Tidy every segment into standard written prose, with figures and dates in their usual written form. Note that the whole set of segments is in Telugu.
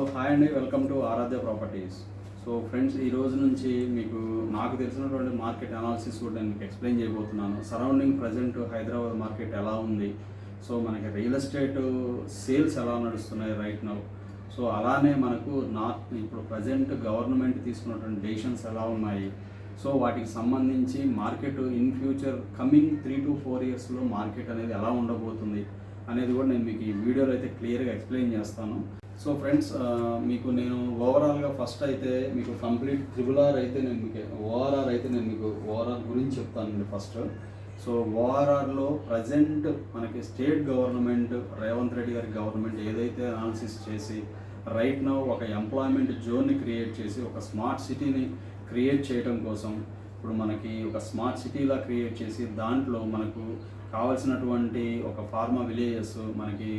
హాయ్ అండి, welcome to Aaradhya properties. So friends, ఈ రోజు నుంచి మీకు నాకు తెలిసినటువంటి మార్కెట్ అనాలిసిస్ కూడా నేను మీకు ఎక్స్ప్లెయిన్ చేయబోతున్నాను. సరౌండింగ్ ప్రజెంట్ హైదరాబాద్ మార్కెట్ ఎలా ఉంది, సో మనకి రియల్ ఎస్టేట్ సేల్స్ ఎలా నడుస్తున్నాయి రైట్ నౌ, సో అలానే మనకు ఇప్పుడు ప్రజెంట్ గవర్నమెంట్ తీసుకున్నటువంటి డెసిషన్స్ ఎలా ఉన్నాయి, సో వాటికి సంబంధించి market in future coming 3 to 4 ఇయర్స్లో మార్కెట్ అనేది ఎలా ఉండబోతుంది అనేది కూడా నేను మీకు ఈ వీడియోలో అయితే క్లియర్గా ఎక్స్ప్లెయిన్ చేస్తాను. సో ఫ్రెండ్స్, మీకు నేను ఓవరాల్గా ఫస్ట్ అయితే మీకు కంప్లీట్ త్రిబుల్ అయితే నేను మీకు ఓఆర్ఆర్ గురించి చెప్తానండి ఫస్ట్. సో ఓఆర్ఆర్లో ప్రజెంట్ మనకి స్టేట్ గవర్నమెంట్ రేవంత్ రెడ్డి గారి గవర్నమెంట్ ఏదైతే అనాలిసిస్ చేసి రైట్ నౌ ఒక ఎంప్లాయ్మెంట్ జోన్ని క్రియేట్ చేసి ఒక స్మార్ట్ సిటీని క్రియేట్ చేయడం కోసం ఇప్పుడు మనకి ఒక స్మార్ట్ సిటీలా క్రియేట్ చేసి దాంట్లో మనకు కావాల్సినటువంటి ఒక ఫార్మా విలేజెస్, మనకి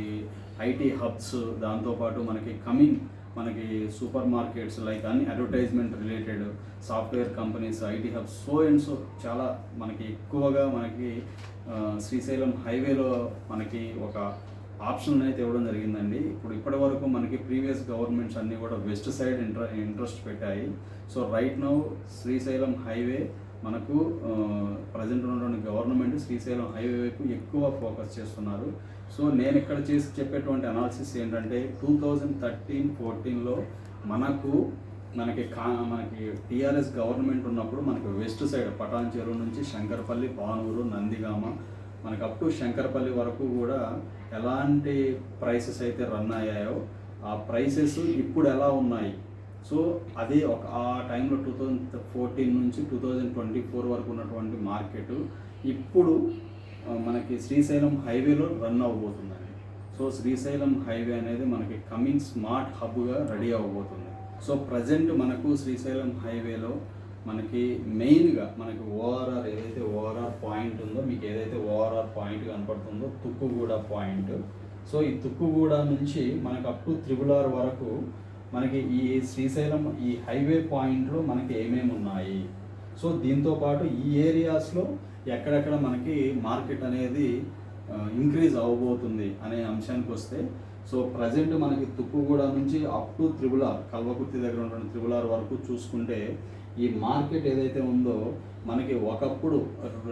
ఐటీ హబ్స్, దాంతోపాటు మనకి సూపర్ మార్కెట్స్ లైక్ అన్ని advertisement related software companies, IT hubs, so and so చాలా మనకి ఎక్కువగా మనకి శ్రీశైలం హైవేలో మనకి ఒక ఆప్షన్ అయితే ఇవ్వడం జరిగిందండి. ఇప్పటి వరకు మనకి ప్రీవియస్ గవర్నమెంట్స్ అన్నీ కూడా వెస్ట్ సైడ్ ఇంట్రెస్ట్ పెట్టాయి. So right now Srisailam highway మనకు ప్రజెంట్ ఉన్నటువంటి గవర్నమెంట్ శ్రీశైలం హైవే వైపు ఎక్కువ ఫోకస్ చేస్తున్నారు. సో నేను ఇక్కడ చెప్పేటువంటి అనాలిసిస్ ఏంటంటే 2013-14లో మనకి టీఆర్ఎస్ గవర్నమెంట్ ఉన్నప్పుడు మనకి వెస్ట్ సైడ్ పటాన్ చెరువు నుంచి శంకరపల్లి, పానూరు, నందిగామ, మనకి అప్ టు శంకరపల్లి వరకు కూడా ఎలాంటి ప్రైసెస్ అయితే రన్ అయ్యాయో ఆ ప్రైసెస్ ఇప్పుడు ఎలా ఉన్నాయి, సో అదే ఆ టైంలో 2014 నుంచి 2024 వరకు ఉన్నటువంటి మార్కెట్ ఇప్పుడు మనకి శ్రీశైలం హైవేలో రన్ అవ్వబోతుందండి. సో శ్రీశైలం హైవే అనేది మనకి కమింగ్ స్మార్ట్ హబ్గా రెడీ అవ్వబోతుంది. సో ప్రజెంట్ మనకు శ్రీశైలం హైవేలో మనకి మెయిన్గా మనకి ఓఆర్ఆర్ ఏదైతే ఓఆర్ఆర్ పాయింట్ ఉందో, మీకు ఏదైతే ఓఆర్ఆర్ పాయింట్ కనపడుతుందో తుక్కుగూడ పాయింట్, సో ఈ తుక్కుగూడ నుంచి మనకు అప్ టు త్రిబుల్ వరకు మనకి ఈ శ్రీశైలం ఈ హైవే పాయింట్లో మనకి ఏమేమి ఉన్నాయి, సో దీంతోపాటు ఈ ఏరియాస్లో ఎక్కడెక్కడ మనకి మార్కెట్ అనేది ఇంక్రీజ్ అవ్వబోతుంది అనే అంశానికి వస్తే, సో ప్రజెంట్ మనకి తుక్కుగూడ నుంచి అప్ టు కల్వకుర్తి దగ్గర ఉన్నటువంటి త్రిబుల్ వరకు చూసుకుంటే ఈ మార్కెట్ ఏదైతే ఉందో మనకి ఒకప్పుడు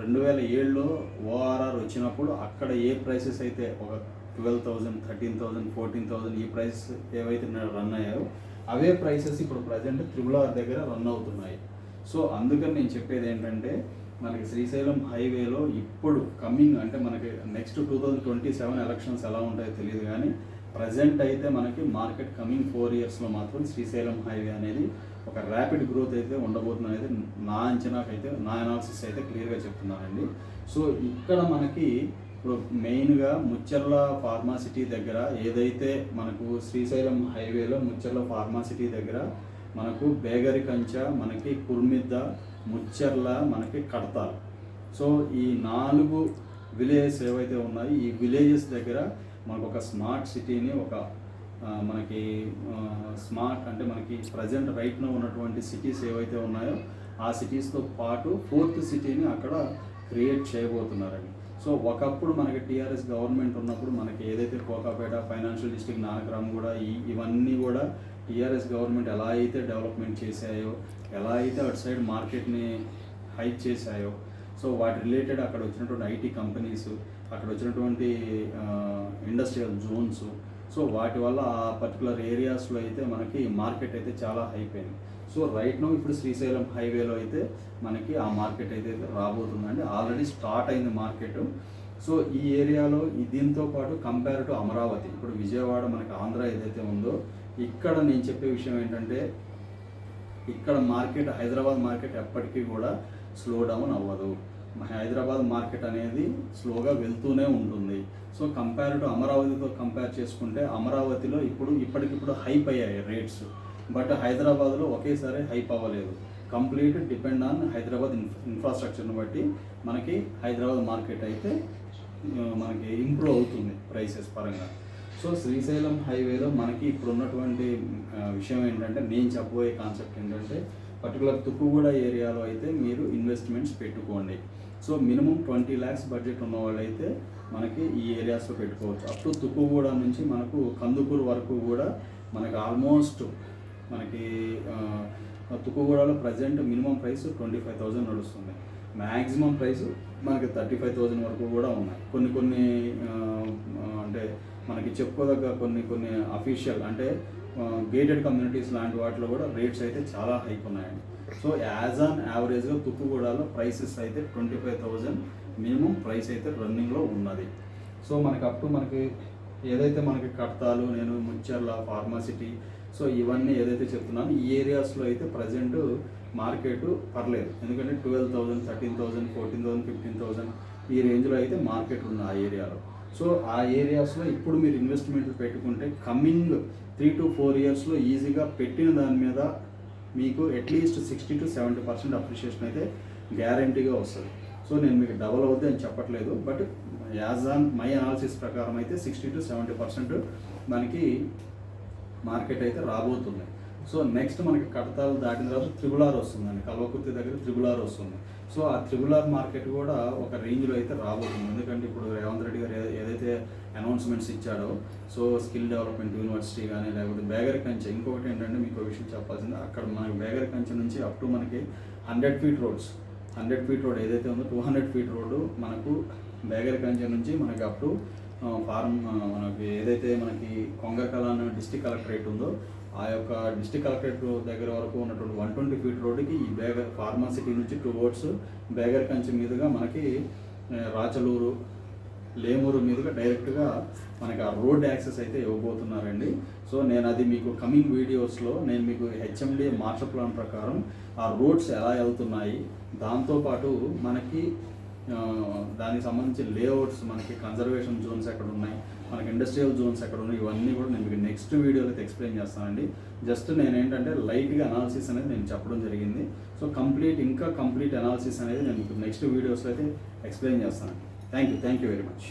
2007లో ఓఆర్ఆర్ వచ్చినప్పుడు అక్కడ ఏ ప్రైసెస్ అయితే ఒక 12,000, 13,000, 14,000 ఈ ప్రైస్ ఏవైతే రన్ అయ్యాయో అవే ప్రైసెస్ ఇప్పుడు ప్రజెంట్ త్రిబుల్ దగ్గర రన్ అవుతున్నాయి. సో అందుకని నేను చెప్పేది ఏంటంటే మనకి శ్రీశైలం హైవేలో ఇప్పుడు కమింగ్ అంటే మనకి నెక్స్ట్ 2027 ఎలక్షన్స్ ఎలా ఉంటాయో తెలియదు, కానీ ప్రజెంట్ అయితే మనకి మార్కెట్ కమింగ్ 4 ఇయర్స్లో మాత్రం శ్రీశైలం హైవే అనేది ఒక ర్యాపిడ్ గ్రోత్ అయితే ఉండబోతుంది అనేది నా అంచనాకైతే, నా అనాలిసిస్ అయితే క్లియర్గా చెప్తున్నానండి. సో ఇక్కడ మనకి ఇప్పుడు మెయిన్గా ముచ్చర్ల ఫార్మాసిటీ దగ్గర ఏదైతే మనకు శ్రీశైలం హైవేలో ముచ్చర్ల ఫార్మాసిటీ దగ్గర మనకు బేగరి కంచ, మనకి కుర్మిద్ద, ముచ్చర్ల, మనకి కడతాల్, సో ఈ 4 విలేజెస్ ఏవైతే ఉన్నాయో ఈ విలేజెస్ దగ్గర మనకు ఒక స్మార్ట్ సిటీని మనకి స్మార్ట్ అంటే మనకి ప్రజెంట్ రైట్లో ఉన్నటువంటి సిటీస్ ఏవైతే ఉన్నాయో ఆ సిటీస్తో పాటు 4th సిటీని అక్కడ క్రియేట్ చేయబోతున్నారండి. సో ఒకప్పుడు మనకి టీఆర్ఎస్ గవర్నమెంట్ ఉన్నప్పుడు మనకి ఏదైతే కోకాపేట, ఫైనాన్షియల్ డిస్ట్రిక్ట్, నానక్రామ్ కూడా ఇవన్నీ కూడా టీఆర్ఎస్ గవర్నమెంట్ ఎలా అయితే డెవలప్మెంట్ చేశాయో, ఎలా అయితే అటు సైడ్ మార్కెట్ని హైక్ చేశాయో, సో వాటి రిలేటెడ్ అక్కడ వచ్చినటువంటి ఐటీ కంపెనీస్, అక్కడ వచ్చినటువంటి ఇండస్ట్రియల్ జోన్స్, సో వాటి వల్ల ఆ పర్టికులర్ ఏరియాస్లో అయితే మనకి మార్కెట్ అయితే చాలా హైప్ అయింది. సో రైట్ నో ఇప్పుడు శ్రీశైలం హైవేలో అయితే మనకి ఆ మార్కెట్ అయితే రాబోతుందండి, ఆల్రెడీ స్టార్ట్ అయింది మార్కెట్. సో ఈ ఏరియాలో దీంతో పాటు కంపేర్ టు అమరావతి, ఇప్పుడు విజయవాడ మనకి ఆంధ్ర ఏదైతే ఉందో ఇక్కడ నేను చెప్పే విషయం ఏంటంటే ఇక్కడ మార్కెట్ హైదరాబాద్ మార్కెట్ ఎప్పటికీ కూడా స్లో డౌన్ అవ్వదు. హైదరాబాద్ మార్కెట్ అనేది స్లోగా వెళ్తూనే ఉంటుంది. సో కంపేర్ టు అమరావతితో కంపేర్ చేసుకుంటే అమరావతిలో ఇప్పటికిప్పుడు హైప్ అయ్యాయి రేట్స్, బట్ హైదరాబాద్లో ఒకేసారి హైప్ అవ్వలేదు. కంప్లీట్ డిపెండ్ ఆన్ హైదరాబాద్ ఇన్ఫ్రాస్ట్రక్చర్ని బట్టి మనకి హైదరాబాద్ మార్కెట్ అయితే మనకి ఇంప్రూవ్ అవుతుంది ప్రైసెస్ పరంగా. సో శ్రీశైలం హైవేలో మనకి ఇప్పుడు ఉన్నటువంటి విషయం ఏంటంటే నేను చెప్పబోయే కాన్సెప్ట్ ఏంటంటే పర్టికులర్ తుక్కుగూడ ఏరియాలో అయితే మీరు ఇన్వెస్ట్మెంట్స్ పెట్టుకోండి. సో మినిమం 20 lakhs బడ్జెట్ ఉన్న వాళ్ళైతే మనకి ఈ ఏరియాస్లో పెట్టుకోవచ్చు. అప్ టు తుక్కుగూడ నుంచి మనకు కందుకూరు వరకు కూడా మనకి ఆల్మోస్ట్ మనకి తుక్కుగూడలో ప్రజెంట్ మినిమం ప్రైస్ 25,000 నడుస్తుంది. మ్యాక్సిమం ప్రైస్ మనకి 35,000 వరకు కూడా ఉన్నాయి. కొన్ని అంటే మనకి చెప్పుకోదగ్గ కొన్ని అఫీషియల్ అంటే గేటెడ్ కమ్యూనిటీస్ లాంటి వాటిలో కూడా రేట్స్ అయితే చాలా హైక్ ఉన్నాయండి. సో యాజ్ ఆన్ యావరేజ్గా తుక్కుగూడలో ప్రైసెస్ అయితే 25,000 మినిమం ప్రైస్ అయితే రన్నింగ్లో ఉన్నది. సో మనకి ఏదైతే మనకి కడతాలు, నేను ముచ్చర్ల, ఫార్మాసిటీ, సో ఇవన్నీ ఏదైతే చెప్తున్నాను ఈ ఏరియాస్లో అయితే ప్రజెంట్ మార్కెట్ పర్లేదు. ఎందుకంటే 12,000, 13,000, 14,000, 15,000 ఈ రేంజ్లో అయితే మార్కెట్ ఉంది ఆ ఏరియాలో. సో ఆ ఏరియాస్లో ఇప్పుడు మీరు ఇన్వెస్ట్మెంట్లు పెట్టుకుంటే కమింగ్ 3 to 4 ఇయర్స్లో ఈజీగా పెట్టిన దాని మీద మీకు అట్లీస్ట్ 60 to 70% అప్రిషియేషన్ అయితే గ్యారంటీగా వస్తుంది. సో నేను మీకు డబల్ అవుద్ది అని చెప్పట్లేదు, but as on my analysis ప్రకారం అయితే 60 to 70% మనకి మార్కెట్ అయితే రాబోతుంది. సో నెక్స్ట్ మనకి కడతాలు దాటిన తర్వాత త్రిబులార్ వస్తుందండి, కల్వకుర్తి దగ్గర త్రిబులార్ వస్తుంది. సో ఆ త్రిబులార్ మార్కెట్ కూడా ఒక రేంజ్లో అయితే రాబోతుంది. ఎందుకంటే ఇప్పుడు రేవంత్ రెడ్డి గారు ఏదైతే అనౌన్స్మెంట్స్ ఇచ్చాడో, సో స్కిల్ డెవలప్మెంట్ యూనివర్సిటీ కానీ లేకపోతే బేగర్ కంచె, ఇంకొకటి ఏంటంటే మీకు విషయం చెప్పాల్సింది, అక్కడ మనకి బేగర్ కంచె నుంచి అప్ టు మనకి 100 feet రోడ్స్, 100 feet రోడ్ ఏదైతే ఉందో 200 feet రోడ్డు మనకు బేగర్ కంచె నుంచి మనకి అప్ టు మనకి ఏదైతే మనకి కొంగరకలాన్ డిస్ట్రిక్ట్ కలెక్టరేట్ ఉందో ఆ యొక్క డిస్ట్రిక్ట్ కలెక్టరేట్ దగ్గర వరకు ఉన్నటువంటి 120 feet రోడ్డుకి ఈ బేగర్ ఫార్మాసిటీ నుంచి టువర్డ్స్ బేగర్ కంచె మీదుగా మనకి రాచలూరు, లేమూరు మీదుగా డైరెక్ట్గా మనకి ఆ రోడ్ యాక్సెస్ అయితే ఇవ్వబోతున్నారండి. సో నేను అది మీకు కమింగ్ వీడియోస్లో నేను మీకు హెచ్ఎండి మాస్టర్ ప్లాన్ ప్రకారం ఆ రోడ్స్ ఎలా వెళ్తున్నాయి, దాంతోపాటు మనకి దానికి సంబంధించి లేఅవుట్స్, మనకి కన్జర్వేషన్ జోన్స్ ఎక్కడ ఉన్నాయి, మనకి ఇండస్ట్రియల్ జోన్స్ ఎక్కడ ఉన్నాయి, ఇవన్నీ కూడా నేను మీకు నెక్స్ట్ వీడియోలో అయితే ఎక్స్ప్లెయిన్ చేస్తానండి. జస్ట్ నేను ఏంటంటే లైట్గా అనాలిసిస్ అనేది నేను చెప్పడం జరిగింది. సో కంప్లీట్ అనాలిసిస్ అనేది నేను మీకు నెక్స్ట్ వీడియోస్లో అయితే ఎక్స్ప్లెయిన్ చేస్తాను. Thank you very much.